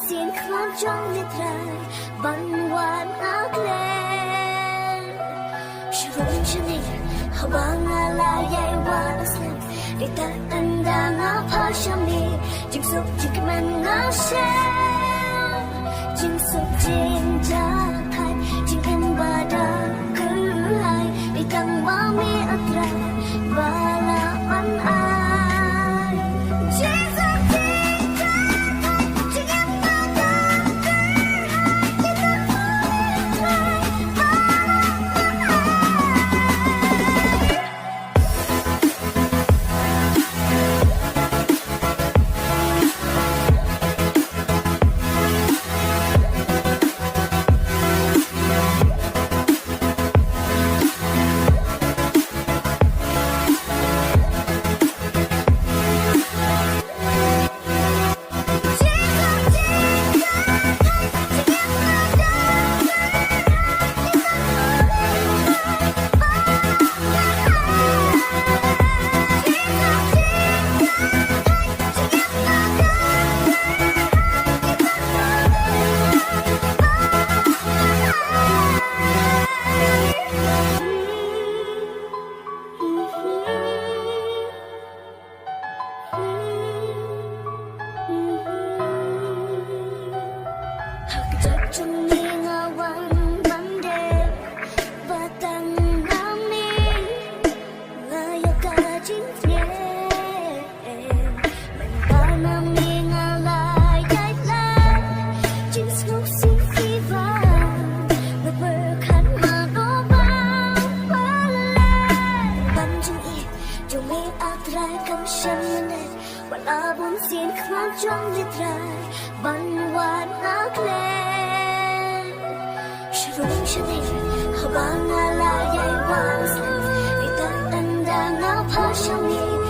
xiên khám trong liệt rài bằng hoàn ác lên Shurun chani Habang ala yay walaslim Di ta tanda nga pashami Jing suk jik man nga shem Jing suk jing ja khai Jing kan bada cứ hai Di tang mami atrai Bala an ai Jing suk jing ja khai Jing kan bada cứ hai Di tang mami Walaupun sin kemajang ditrai Banwan aklen Shurun shani Habang ala yay walaslim Di ta tanda nga pashami